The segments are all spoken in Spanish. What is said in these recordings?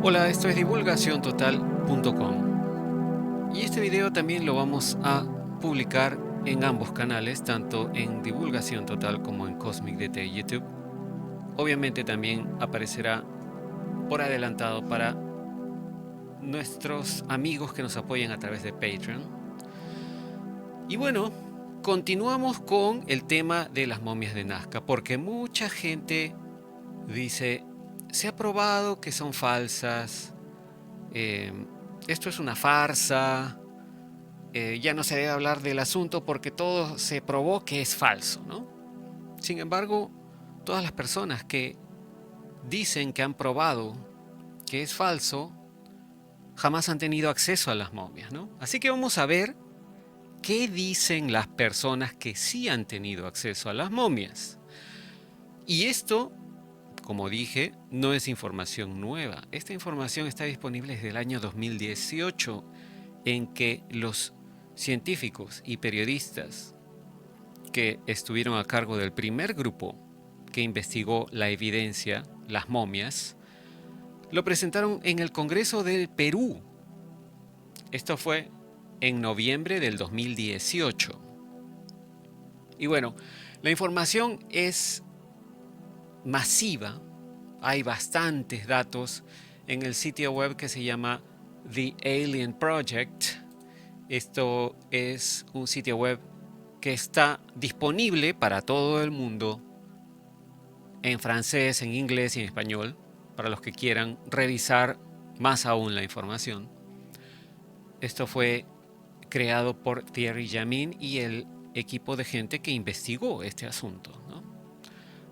Hola, esto es divulgaciontotal.com y este video también lo vamos a publicar en ambos canales, tanto en Divulgación Total como en Cosmic DT YouTube. Obviamente también aparecerá por adelantado para nuestros amigos que nos apoyan a través de Patreon. Y bueno, continuamos con el tema de las momias de Nazca, porque mucha gente dice, se ha probado que son falsas, eh, esto es una farsa, ya no se debe hablar del asunto porque todo se probó que es falso, ¿no? Sin embargo, todas las personas que dicen que han probado que es falso, jamás han tenido acceso a las momias, ¿no? Así que vamos a ver qué dicen las personas que sí han tenido acceso a las momias. Y esto, como dije, no es información nueva. Esta información está disponible desde el año 2018, en que los científicos y periodistas que estuvieron a cargo del primer grupo que investigó la evidencia, las momias, lo presentaron en el Congreso del Perú. Esto fue en noviembre del 2018. Y bueno, la información es masiva. Hay bastantes datos en el sitio web que se llama The Alien Project. Esto es un sitio web que está disponible para todo el mundo en francés, en inglés y en español, para los que quieran revisar más aún la información. Esto fue creado por Thierry Jamin y el equipo de gente que investigó este asunto, ¿no?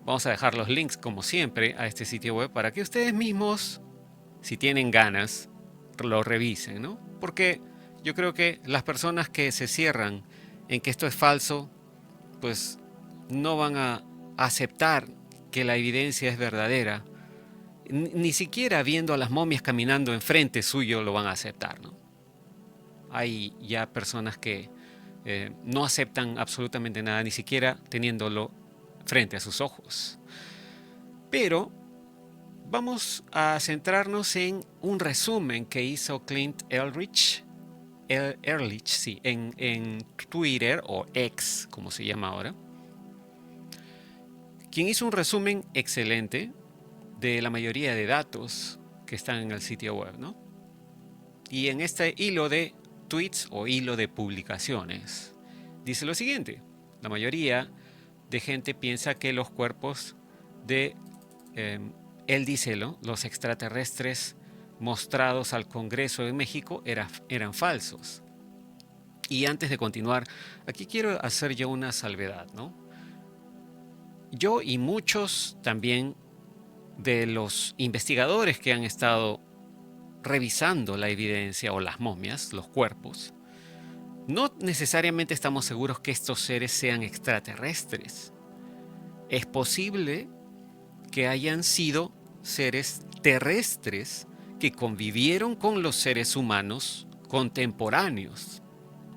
Vamos a dejar los links, como siempre, a este sitio web para que ustedes mismos, si tienen ganas, lo revisen, ¿no? Porque yo creo que las personas que se cierran en que esto es falso, pues no van a aceptar que la evidencia es verdadera. Ni siquiera viendo a las momias caminando enfrente suyo lo van a aceptar, ¿no? Hay ya personas que no aceptan absolutamente nada, ni siquiera teniéndolo frente a sus ojos. Pero vamos a centrarnos en un resumen que hizo Clint Ehrlich, sí, en Twitter o X, como se llama ahora, quien hizo un resumen excelente de la mayoría de datos que están en el sitio web, ¿no? Y en este hilo de tweets o hilo de publicaciones dice lo siguiente: la mayoría de gente piensa que los cuerpos de, él dice, los extraterrestres mostrados al Congreso de México eran falsos. Y antes de continuar, aquí quiero hacer yo una salvedad, ¿no? Yo y muchos también de los investigadores que han estado revisando la evidencia o las momias, los cuerpos, no necesariamente estamos seguros que estos seres sean extraterrestres. Es posible que hayan sido seres terrestres que convivieron con los seres humanos contemporáneos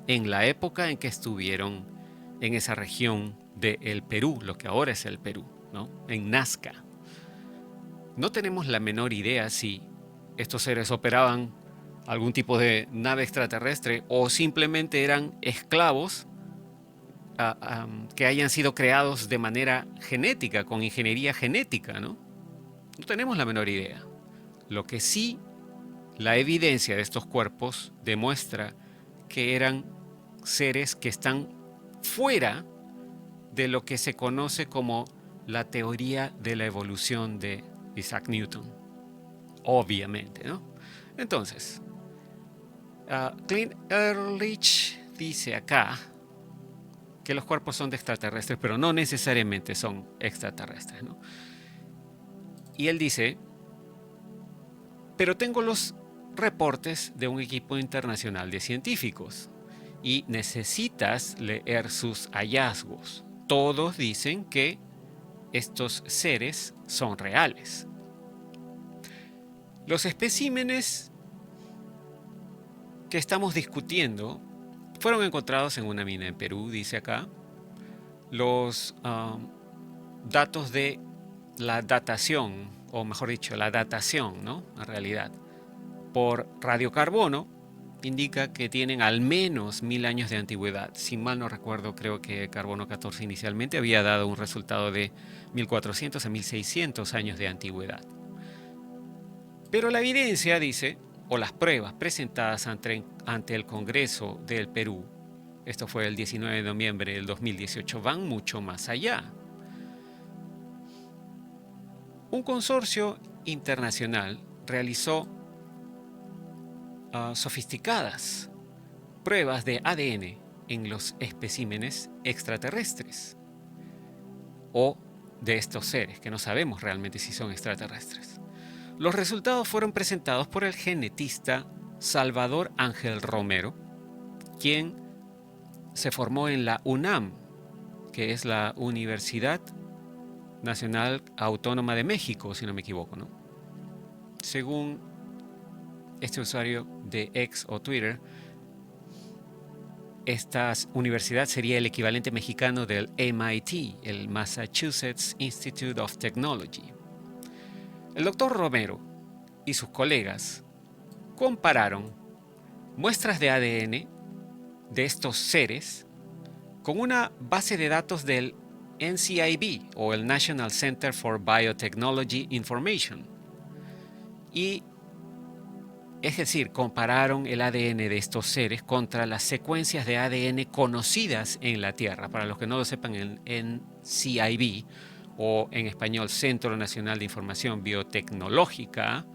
en la época en que estuvieron en esa región del Perú, lo que ahora es el Perú, ¿no? En Nazca. No tenemos la menor idea si estos seres operaban algún tipo de nave extraterrestre o simplemente eran esclavos que hayan sido creados de manera genética, con ingeniería genética, ¿no? No tenemos la menor idea. Lo que sí, la evidencia de estos cuerpos demuestra que eran seres que están fuera de lo que se conoce como la teoría de la evolución de Isaac Newton. Obviamente, ¿no? Entonces, Clint Ehrlich dice acá que los cuerpos son de extraterrestres, pero no necesariamente son extraterrestres, ¿no? Y él dice, pero tengo los reportes de un equipo internacional de científicos y necesitas leer sus hallazgos. Todos dicen que estos seres son reales. Los especímenes que estamos discutiendo fueron encontrados en una mina en Perú, dice acá. Los datos de la datación o mejor dicho, la datación, ¿no? En realidad, por radiocarbono, indica que tienen al menos 1000 años de antigüedad. Si mal no recuerdo, creo que carbono 14 inicialmente había dado un resultado de 1400 a 1600 años de antigüedad. Pero la evidencia, dice, o las pruebas presentadas ante el Congreso del Perú, esto fue el 19 de noviembre del 2018, van mucho más allá. Un consorcio internacional realizó sofisticadas pruebas de ADN en los especímenes extraterrestres o de estos seres que no sabemos realmente si son extraterrestres. Los resultados fueron presentados por el genetista Salvador Ángel Romero, quien se formó en la UNAM, que es la Universidad Nacional Autónoma de México, si no me equivoco, ¿no? Según este usuario de X o Twitter, esta universidad sería el equivalente mexicano del MIT, el Massachusetts Institute of Technology. El doctor Romero y sus colegas compararon muestras de ADN de estos seres con una base de datos del NCIB o el National Center for Biotechnology Information. Y es decir, compararon el ADN de estos seres contra las secuencias de ADN conocidas en la Tierra. Para los que no lo sepan, el NCIB, o en español Centro Nacional de Información Biotecnológica,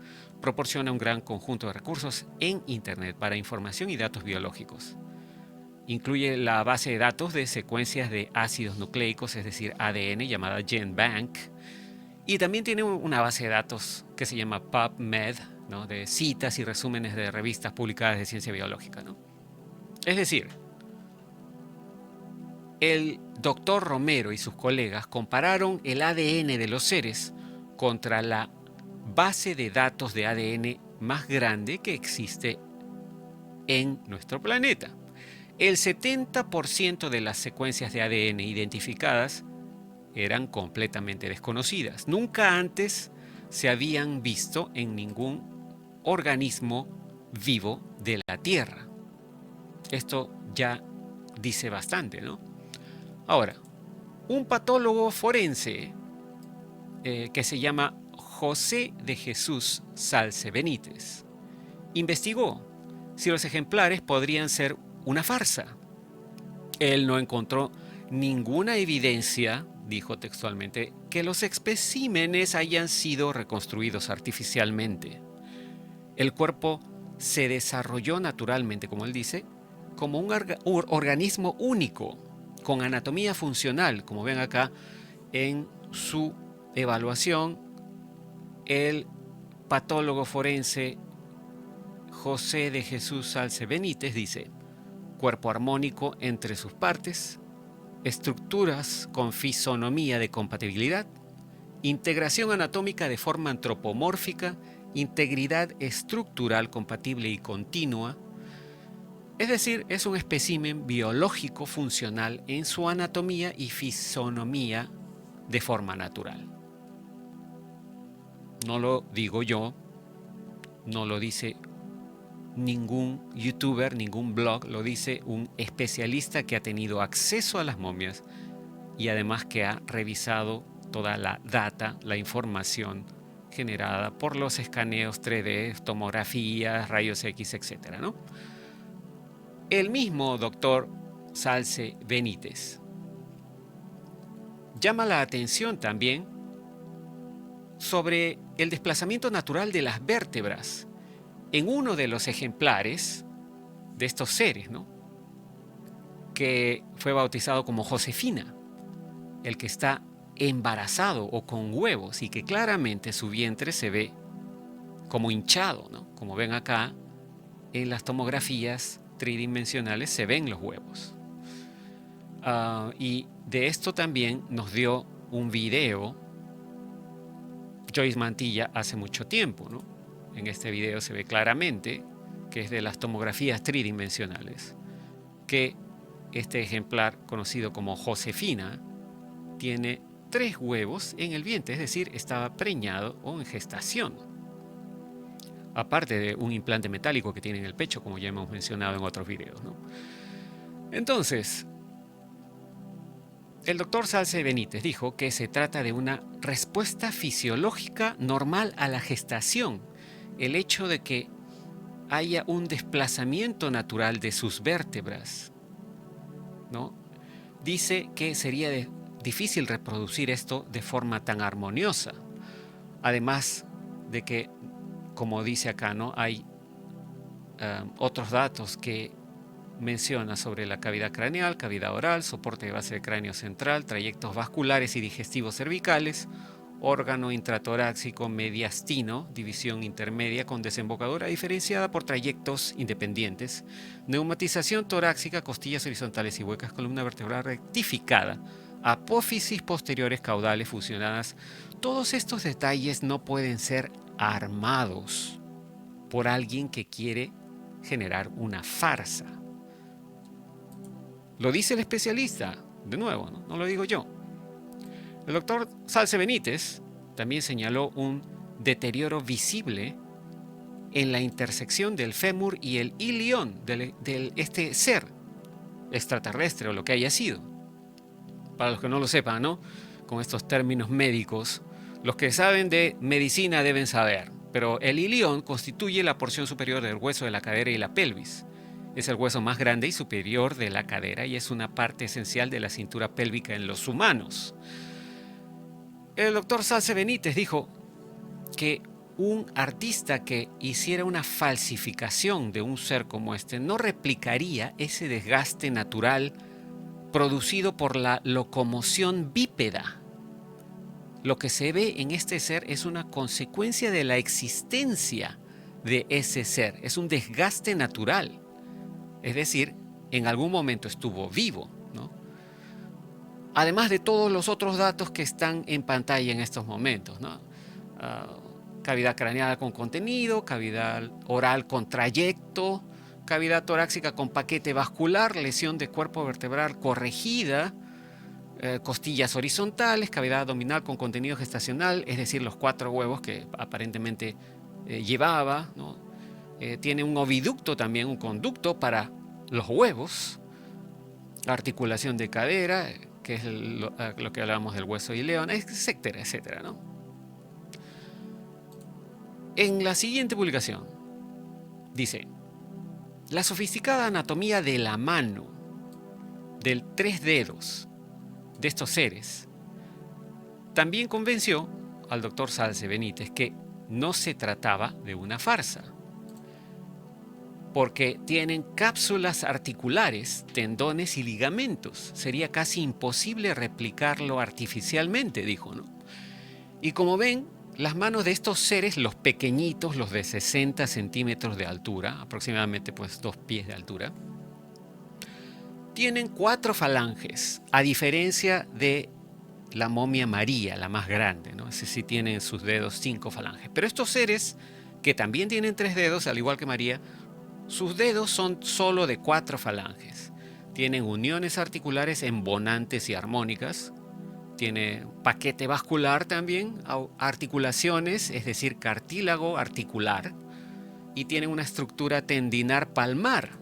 proporciona un gran conjunto de recursos en Internet para información y datos biológicos. Incluye la base de datos de secuencias de ácidos nucleicos, es decir, ADN, llamada GenBank, y también tiene una base de datos que se llama PubMed, ¿no? De citas y resúmenes de revistas publicadas de ciencia biológica, ¿no? Es decir, el doctor Romero y sus colegas compararon el ADN de los seres contra la base de datos de ADN más grande que existe en nuestro planeta. El 70% de las secuencias de ADN identificadas eran completamente desconocidas. Nunca antes se habían visto en ningún organismo vivo de la Tierra. Esto ya dice bastante, ¿no? Ahora, un patólogo forense que se llama José de Jesús Salce Benítez investigó si los ejemplares podrían ser una farsa. Él no encontró ninguna evidencia, dijo textualmente, que los especímenes hayan sido reconstruidos artificialmente. El cuerpo se desarrolló naturalmente, como él dice, como un organismo único, con anatomía funcional. Como ven acá en su evaluación, el patólogo forense José de Jesús Salce Benítez dice: cuerpo armónico entre sus partes, estructuras con fisonomía de compatibilidad, integración anatómica de forma antropomórfica, integridad estructural compatible y continua. Es decir, es un espécimen biológico funcional en su anatomía y fisonomía de forma natural. No lo digo yo, no lo dice ningún youtuber, ningún blog, lo dice un especialista que ha tenido acceso a las momias y además que ha revisado toda la data, la información generada por los escaneos 3D, tomografías, rayos X, etc., ¿no? El mismo doctor Salce Benítez llama la atención también sobre el desplazamiento natural de las vértebras en uno de los ejemplares de estos seres, ¿no? Que fue bautizado como Josefina, el que está embarazado o con huevos y que claramente su vientre se ve como hinchado, ¿no? Como ven acá en las tomografías tridimensionales se ven los huevos. Y de esto también nos dio un video Joyce Mantilla hace mucho tiempo, ¿no? En este video se ve claramente que es de las tomografías tridimensionales, que este ejemplar conocido como Josefina tiene 3 huevos en el vientre, es decir, estaba preñado o en gestación. Aparte de un implante metálico que tiene en el pecho, como ya hemos mencionado en otros videos, ¿no? Entonces, el doctor Salce Benítez dijo que se trata de una respuesta fisiológica normal a la gestación. El hecho de que haya un desplazamiento natural de sus vértebras, ¿no? Dice que sería difícil reproducir esto de forma tan armoniosa. Además de que, como dice acá, ¿no? Hay otros datos que menciona sobre la cavidad craneal, cavidad oral, soporte de base del cráneo central, trayectos vasculares y digestivos cervicales, órgano intratorácico mediastino, división intermedia con desembocadura diferenciada por trayectos independientes, neumatización torácica, costillas horizontales y huecas, columna vertebral rectificada, apófisis posteriores caudales fusionadas. Todos estos detalles no pueden ser armados por alguien que quiere generar una farsa. Lo dice el especialista, de nuevo, no lo digo yo. El doctor Salce Benítez también señaló un deterioro visible en la intersección del fémur y el ilión de este ser extraterrestre o lo que haya sido. Para los que no lo sepan, ¿no? Con estos términos médicos, los que saben de medicina deben saber, pero el ilión constituye la porción superior del hueso de la cadera y la pelvis. Es el hueso más grande y superior de la cadera y es una parte esencial de la cintura pélvica en los humanos. El doctor Salce Benítez dijo que un artista que hiciera una falsificación de un ser como este no replicaría ese desgaste natural producido por la locomoción bípeda. Lo que se ve en este ser es una consecuencia de la existencia de ese ser, es un desgaste natural. Es decir, en algún momento estuvo vivo, ¿no? Además de todos los otros datos que están en pantalla en estos momentos, ¿no? Cavidad craneal con contenido, cavidad oral con trayecto, cavidad torácica con paquete vascular, lesión de cuerpo vertebral corregida, costillas horizontales, cavidad abdominal con contenido gestacional, es decir, los 4 huevos que aparentemente llevaba, ¿no? Tiene un oviducto también, un conducto para los huevos, articulación de cadera, que es lo que hablábamos del hueso ileón, etcétera, etcétera, ¿no? En la siguiente publicación dice: la sofisticada anatomía de la mano, del 3 dedos de estos seres, también convenció al doctor Salce Benítez que no se trataba de una farsa, porque tienen cápsulas articulares, tendones y ligamentos. Sería casi imposible replicarlo artificialmente, dijo, ¿no? Y como ven, las manos de estos seres, los pequeñitos, los de 60 centímetros de altura, aproximadamente pues 2 pies de altura, tienen 4 falanges, a diferencia de la momia María, la más grande, ¿no? Ese sí tiene en sus dedos 5 falanges. Pero estos seres, que también tienen 3 dedos, al igual que María, sus dedos son solo de 4 falanges. Tienen uniones articulares embonantes y armónicas. Tiene paquete vascular también, articulaciones, es decir, cartílago articular. Y tiene una estructura tendinar palmar,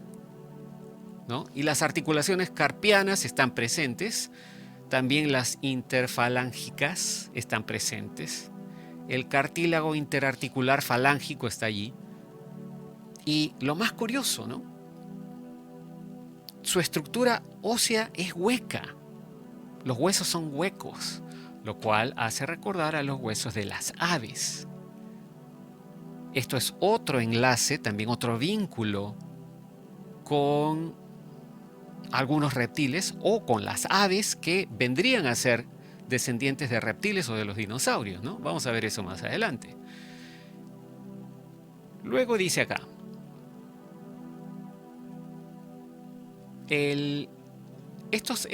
¿no? Y las articulaciones carpianas están presentes. También las interfalángicas están presentes. El cartílago interarticular falángico está allí. Y lo más curioso, ¿no? Su estructura ósea es hueca. Los huesos son huecos, lo cual hace recordar a los huesos de las aves. Esto es otro enlace, también otro vínculo con algunos reptiles o con las aves que vendrían a ser descendientes de reptiles o de los dinosaurios, ¿no? Vamos a ver eso más adelante. Luego dice acá: estos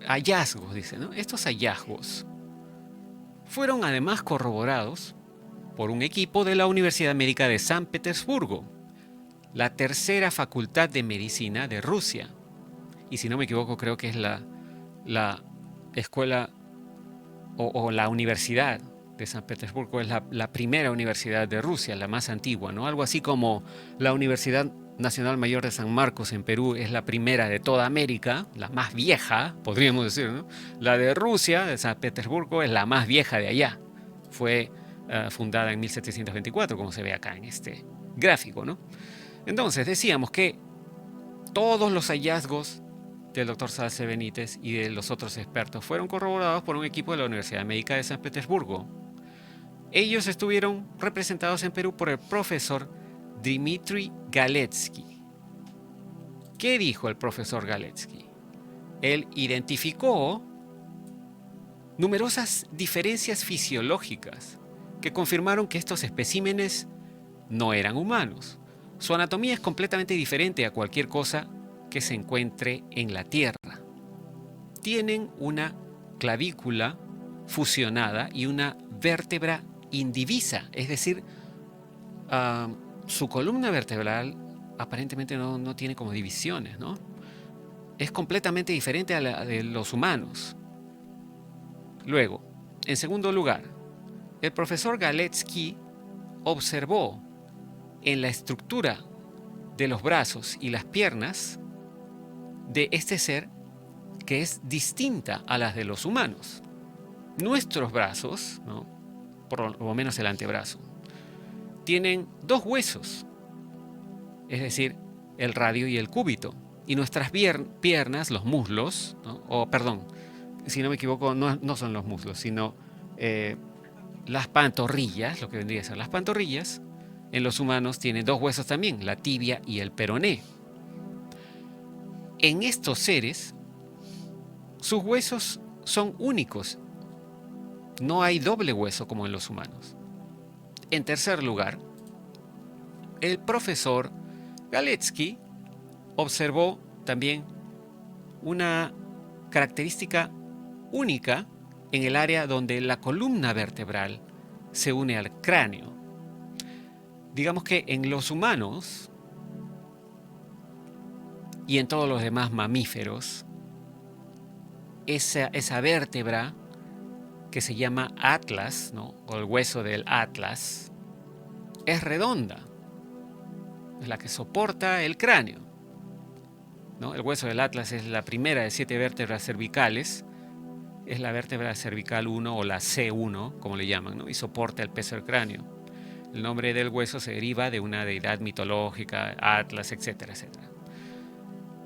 hallazgos, dice, ¿no? Estos hallazgos fueron además corroborados por un equipo de la Universidad Médica de San Petersburgo, la tercera facultad de medicina de Rusia. Y si no me equivoco, creo que es la escuela o la Universidad de San Petersburgo es la primera universidad de Rusia, la más antigua, ¿no? Algo así como la Universidad Nacional Mayor de San Marcos en Perú es la primera de toda América, la más vieja, podríamos decir, ¿no? La de Rusia, de San Petersburgo, es la más vieja de allá. Fue fundada en 1724, como se ve acá en este gráfico, ¿no? Entonces, decíamos que todos los hallazgos del doctor Salce Benítez y de los otros expertos fueron corroborados por un equipo de la Universidad Médica de San Petersburgo. Ellos estuvieron representados en Perú por el profesor Dmitry Galetsky. ¿Qué dijo el profesor Galetsky? Él identificó numerosas diferencias fisiológicas que confirmaron que estos especímenes no eran humanos. Su anatomía es completamente diferente a cualquier cosa que se encuentre en la Tierra. Tienen una clavícula fusionada y una vértebra indivisa, es decir, su columna vertebral aparentemente no tiene como divisiones, ¿no? Es completamente diferente a la de los humanos. Luego, en segundo lugar, el profesor Galetsky observó en la estructura de los brazos y las piernas de este ser que es distinta a las de los humanos. Nuestros brazos, ¿no?, por lo menos el antebrazo, tienen dos huesos, es decir, el radio y el cúbito. Y nuestras piernas, los muslos, ¿no?, o perdón, si no me equivoco, no son los muslos, sino las pantorrillas, lo que vendría a ser las pantorrillas, en los humanos tienen dos huesos también, la tibia y el peroné. En estos seres, sus huesos son únicos. No hay doble hueso como en los humanos. En tercer lugar, el profesor Galetsky observó también una característica única en el área donde la columna vertebral se une al cráneo. Digamos que en los humanos y en todos los demás mamíferos, esa vértebra que se llama atlas, ¿no?, o el hueso del atlas, es redonda, es la que soporta el cráneo, ¿no? El hueso del atlas es la primera de 7 vértebras cervicales, es la vértebra cervical 1 o la C1, como le llaman, ¿no?, y soporta el peso del cráneo. El nombre del hueso se deriva de una deidad mitológica, Atlas, etcétera, etcétera.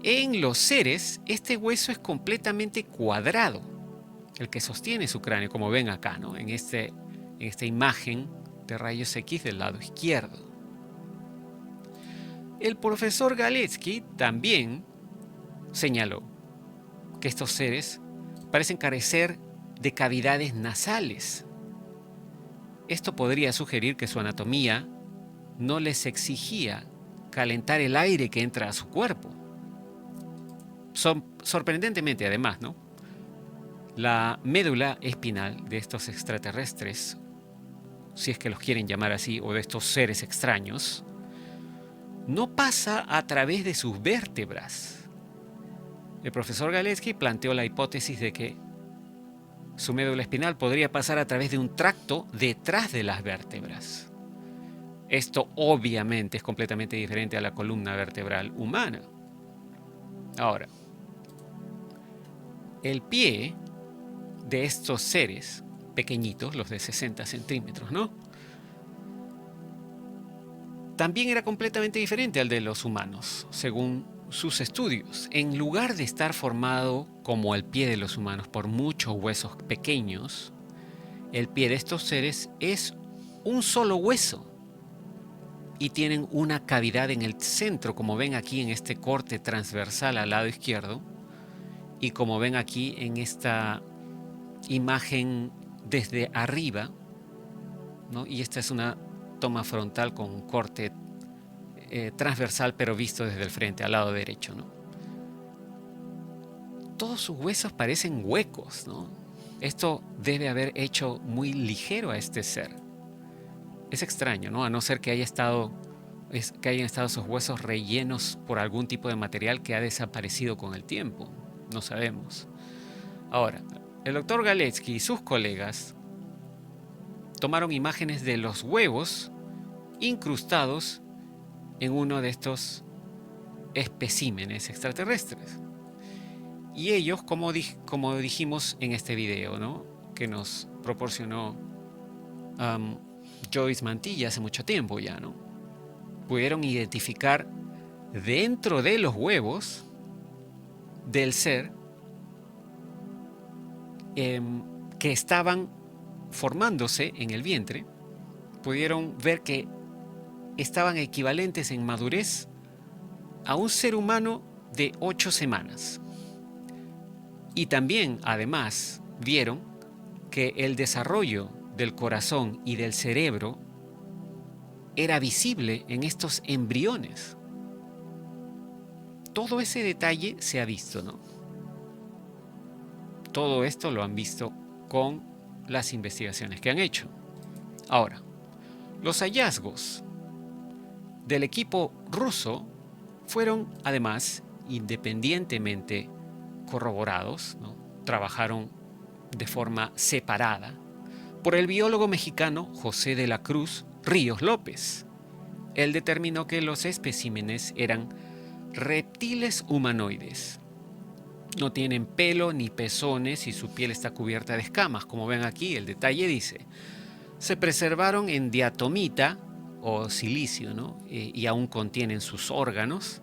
En los seres, este hueso es completamente cuadrado, el que sostiene su cráneo, como ven acá, ¿no?, en esta imagen de rayos X del lado izquierdo. El profesor Galetsky también señaló que estos seres parecen carecer de cavidades nasales. Esto podría sugerir que su anatomía no les exigía calentar el aire que entra a su cuerpo. Sorprendentemente, además, ¿no?, la médula espinal de estos extraterrestres, si es que los quieren llamar así, o de estos seres extraños, no pasa a través de sus vértebras. El profesor Galetsky planteó la hipótesis de que su médula espinal podría pasar a través de un tracto detrás de las vértebras. Esto obviamente es completamente diferente a la columna vertebral humana. Ahora, el pie de estos seres pequeñitos, los de 60 centímetros, ¿no?, también era completamente diferente al de los humanos, según sus estudios. En lugar de estar formado como el pie de los humanos por muchos huesos pequeños, el pie de estos seres es un solo hueso y tienen una cavidad en el centro, como ven aquí en este corte transversal al lado izquierdo, y como ven aquí en esta imagen desde arriba, ¿no?, y esta es una toma frontal con un corte transversal, pero visto desde el frente, al lado derecho, ¿no? Todos sus huesos parecen huecos, ¿no? Esto debe haber hecho muy ligero a este ser. Es extraño, ¿no?, a no ser que hayan estado esos huesos rellenos por algún tipo de material que ha desaparecido con el tiempo. No sabemos. Ahora, el doctor Galetsky y sus colegas tomaron imágenes de los huevos incrustados en uno de estos especímenes extraterrestres. Y ellos, como dijimos en este video, ¿no?, que nos proporcionó Joyce Mantilla hace mucho tiempo ya, ¿no?, pudieron identificar dentro de los huevos del ser que estaban formándose en el vientre, pudieron ver que estaban equivalentes en madurez a un ser humano de 8 semanas. Y también, además, vieron que el desarrollo del corazón y del cerebro era visible en estos embriones. Todo ese detalle se ha visto, ¿no? Todo esto lo han visto con las investigaciones que han hecho. Ahora, los hallazgos del equipo ruso fueron, además, independientemente corroborados, ¿no?, trabajaron de forma separada por el biólogo mexicano José de la Cruz Ríos López. Él determinó que los especímenes eran reptiles humanoides. No tienen pelo ni pezones y su piel está cubierta de escamas. Como ven aquí, el detalle dice: se preservaron en diatomita o silicio, ¿no?, y aún contienen sus órganos.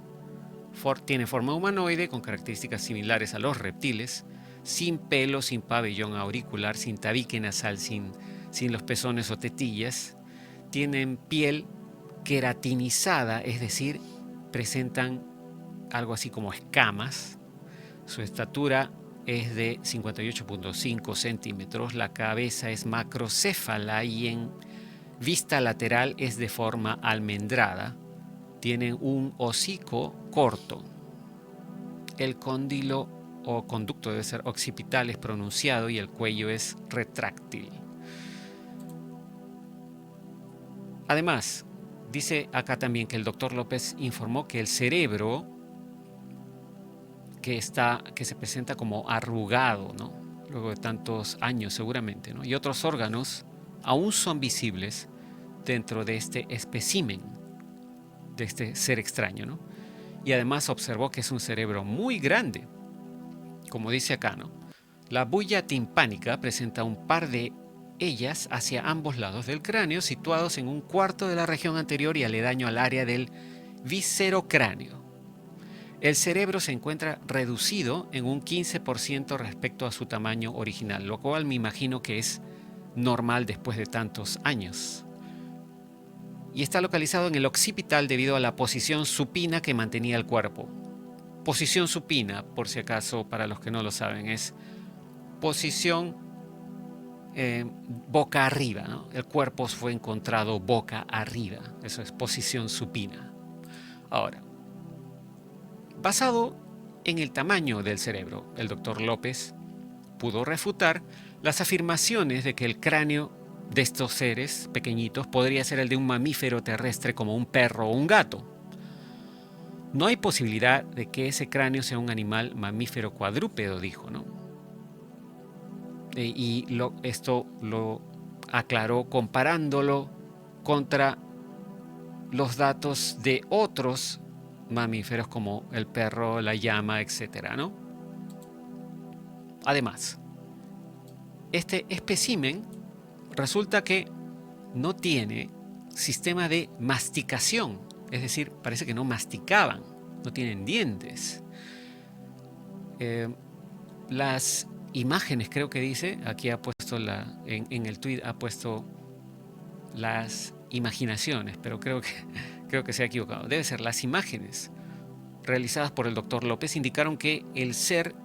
Tiene forma humanoide con características similares a los reptiles, sin pelo, sin pabellón auricular, sin tabique nasal, sin los pezones o tetillas. Tienen piel queratinizada, es decir, presentan algo así como escamas. Su estatura es de 58.5 centímetros, la cabeza es macrocéfala y en vista lateral es de forma almendrada. Tienen un hocico corto. El cóndilo o conducto debe ser occipital, es pronunciado, y el cuello es retráctil. Además, dice acá también que el doctor López informó que el cerebro que se presenta como arrugado, ¿no?, luego de tantos años seguramente, ¿no?, y otros órganos aún son visibles dentro de este espécimen, de este ser extraño, ¿no? Y además observó que es un cerebro muy grande. Como dice acá, ¿no?, la bulla timpánica presenta un par de ellas hacia ambos lados del cráneo, situados en un cuarto de la región anterior y aledaño al área del viscerocráneo. El cerebro se encuentra reducido en un 15% respecto a su tamaño original, lo cual me imagino que es normal después de tantos años. Y está localizado en el occipital debido a la posición supina que mantenía el cuerpo. Posición supina, por si acaso, para los que no lo saben, es posición boca arriba, ¿no? El cuerpo fue encontrado boca arriba. Eso es posición supina. Ahora, basado en el tamaño del cerebro, el doctor López pudo refutar las afirmaciones de que el cráneo de estos seres pequeñitos podría ser el de un mamífero terrestre como un perro o un gato. No hay posibilidad de que ese cráneo sea un animal mamífero cuadrúpedo, dijo, ¿no? Esto lo aclaró comparándolo contra los datos de otros mamíferos como el perro, la llama, etc., ¿no? Además, este espécimen resulta que no tiene sistema de masticación, es decir, parece que no masticaban, no tienen dientes. Las imágenes, creo que dice, aquí ha puesto en el tweet ha puesto las imaginaciones, pero creo que se ha equivocado. Debe ser las imágenes realizadas por el doctor López indicaron que el ser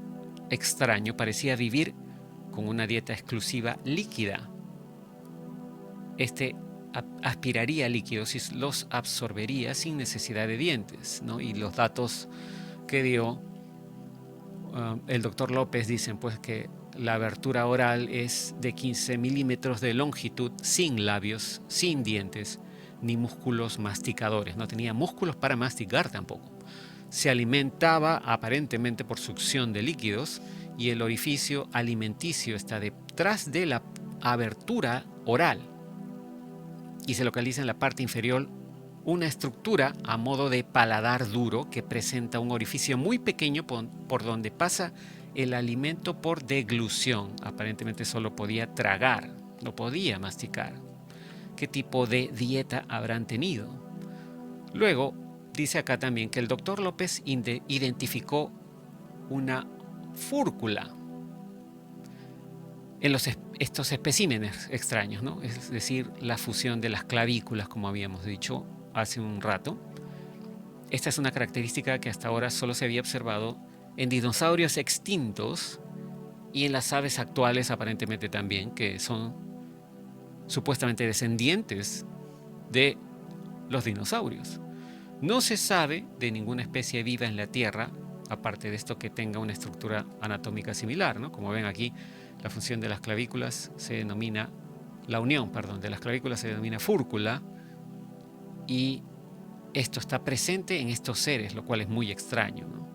extraño parecía vivir con una dieta exclusiva líquida. Este aspiraría líquidos y los absorbería sin necesidad de dientes, ¿no? Y los datos que dio el doctor López dicen pues que la abertura oral es de 15 milímetros de longitud, sin labios, sin dientes, ni músculos masticadores. No tenía músculos para masticar tampoco. Se alimentaba aparentemente por succión de líquidos y el orificio alimenticio está detrás de la abertura oral y se localiza en la parte inferior una estructura a modo de paladar duro que presenta un orificio muy pequeño por donde pasa el alimento por deglución. Aparentemente solo podía tragar, no podía masticar. ¿Qué tipo de dieta habrán tenido? Luego, dice acá también que el doctor López identificó una fúrcula en estos especímenes extraños, ¿no? Es decir, la fusión de las clavículas, como habíamos dicho hace un rato. Esta es una característica que hasta ahora solo se había observado en dinosaurios extintos y en las aves actuales aparentemente también, que son supuestamente descendientes de los dinosaurios. No se sabe de ninguna especie viva en la Tierra, aparte de esto, que tenga una estructura anatómica similar, ¿no? Como ven aquí, la función de las clavículas se denomina, la unión, perdón, de las clavículas se denomina fúrcula, y esto está presente en estos seres, lo cual es muy extraño, ¿no?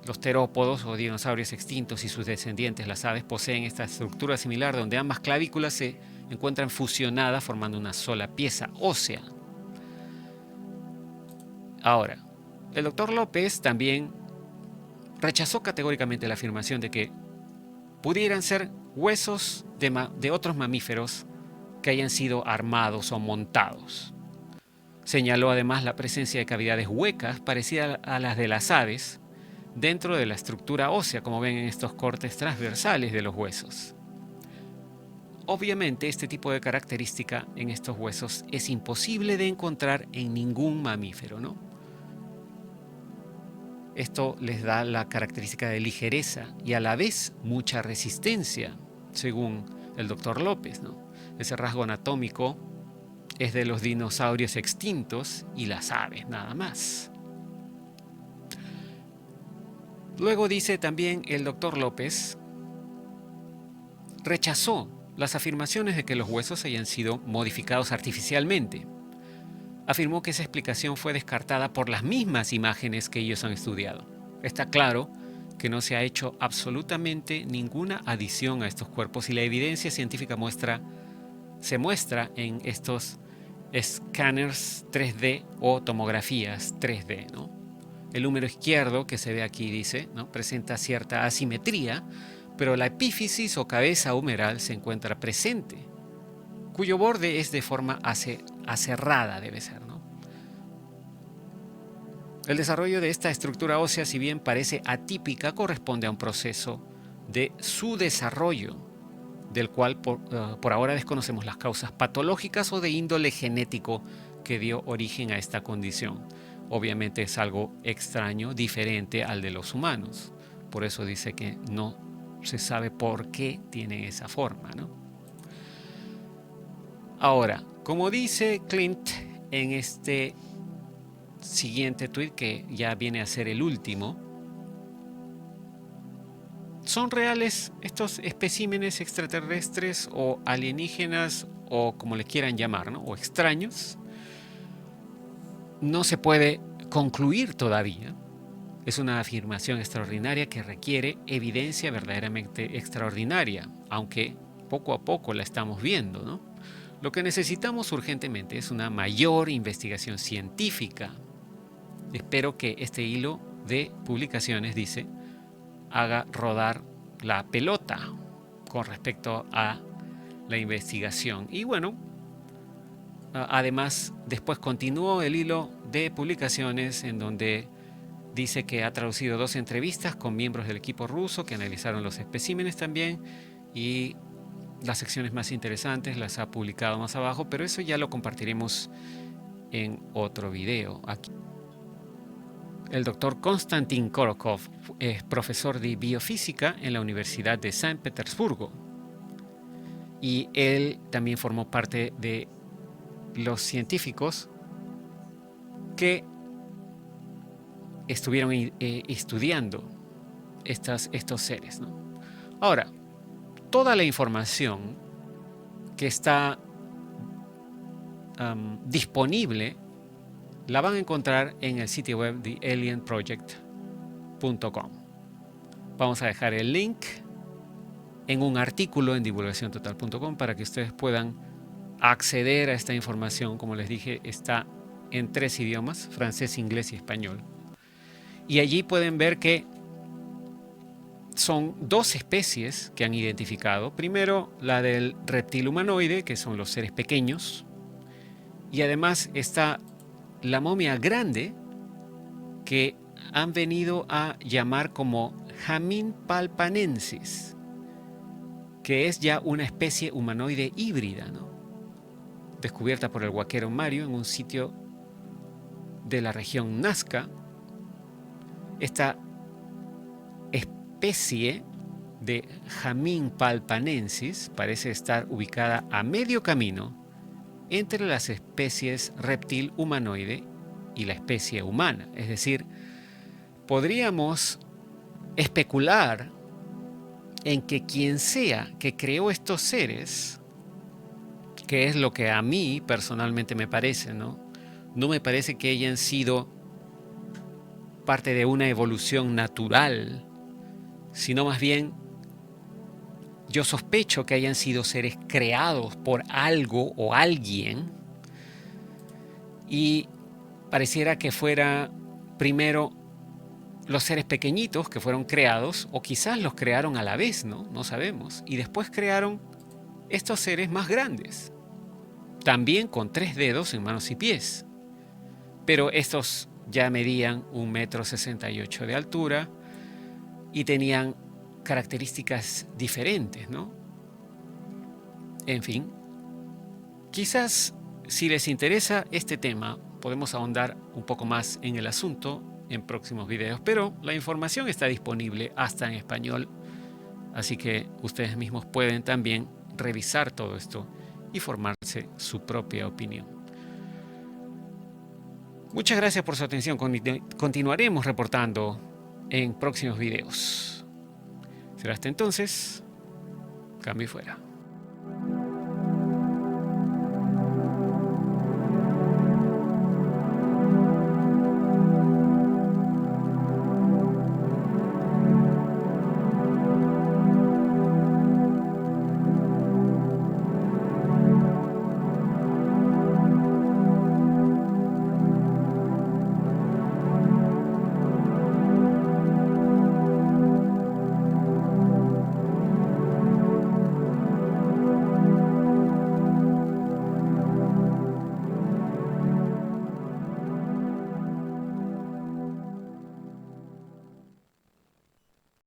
Los terópodos o dinosaurios extintos y sus descendientes, las aves, poseen esta estructura similar donde ambas clavículas se encuentran fusionadas formando una sola pieza ósea. Ahora, el doctor López también rechazó categóricamente la afirmación de que pudieran ser huesos de otros mamíferos que hayan sido armados o montados. Señaló además la presencia de cavidades huecas parecidas a las de las aves dentro de la estructura ósea, como ven en estos cortes transversales de los huesos. Obviamente, este tipo de característica en estos huesos es imposible de encontrar en ningún mamífero, ¿no? Esto les da la característica de ligereza y a la vez mucha resistencia, según el doctor López, ¿no? Ese rasgo anatómico es de los dinosaurios extintos y las aves, nada más. Luego dice también el doctor López, rechazó las afirmaciones de que los huesos hayan sido modificados artificialmente. Afirmó que esa explicación fue descartada por las mismas imágenes que ellos han estudiado. Está claro que no se ha hecho absolutamente ninguna adición a estos cuerpos y la evidencia científica se muestra en estos escáneres 3D o tomografías 3D, ¿no? El húmero izquierdo que se ve aquí, dice, ¿no?, presenta cierta asimetría, pero la epífisis o cabeza humeral se encuentra presente, cuyo borde es de forma aserrada, debe ser, ¿no? El desarrollo de esta estructura ósea, si bien parece atípica, corresponde a un proceso de su desarrollo, del cual por ahora desconocemos las causas patológicas o de índole genético que dio origen a esta condición. Obviamente es algo extraño, diferente al de los humanos. Por eso dice que no se sabe por qué tienen esa forma, ¿no? Ahora, como dice Clint en este siguiente tweet, que ya viene a ser el último, ¿son reales estos especímenes extraterrestres o alienígenas o como les quieran llamar, ¿no?, o extraños? No se puede concluir todavía. Es una afirmación extraordinaria que requiere evidencia verdaderamente extraordinaria, aunque poco a poco la estamos viendo, ¿no? Lo que necesitamos urgentemente es una mayor investigación científica. Espero que este hilo de publicaciones, dice, haga rodar la pelota con respecto a la investigación. Y bueno, además, después continuó el hilo de publicaciones en donde dice que ha traducido 2 entrevistas con miembros del equipo ruso que analizaron los especímenes también, y las secciones más interesantes las ha publicado más abajo, pero eso ya lo compartiremos en otro video. Aquí. El doctor Konstantin Korokov es profesor de biofísica en la Universidad de San Petersburgo y él también formó parte de los científicos que estuvieron estudiando estos seres, ¿no? Ahora, toda la información que está disponible la van a encontrar en el sitio web de alienproject.com. Vamos a dejar el link en un artículo en divulgaciontotal.com para que ustedes puedan acceder a esta información. Como les dije, está en 3 idiomas, francés, inglés y español. Y allí pueden ver que son 2 especies que han identificado. Primero, la del reptil humanoide, que son los seres pequeños. Y además está la momia grande, que han venido a llamar como Hamin palpanensis, que es ya una especie humanoide híbrida, ¿no? Descubierta por el huaquero Mario en un sitio de la región Nazca. Esta especie de Hamin palpanensis parece estar ubicada a medio camino entre las especies reptil humanoide y la especie humana. Es decir, podríamos especular en que quien sea que creó estos seres, que es lo que a mí personalmente me parece, ¿no? No me parece que hayan sido parte de una evolución natural, sino más bien yo sospecho que hayan sido seres creados por algo o alguien, y pareciera que fuera primero los seres pequeñitos que fueron creados, o quizás los crearon a la vez, ¿no? No sabemos. Y después crearon estos seres más grandes, también con 3 dedos en manos y pies. Pero estos ya medían 1,68 m de altura y tenían características diferentes, ¿no? En fin, quizás si les interesa este tema, podemos ahondar un poco más en el asunto en próximos videos, pero la información está disponible hasta en español, así que ustedes mismos pueden también revisar todo esto y formarse su propia opinión. Muchas gracias por su atención. Continuaremos reportando en próximos videos. Será hasta entonces, cambio y fuera.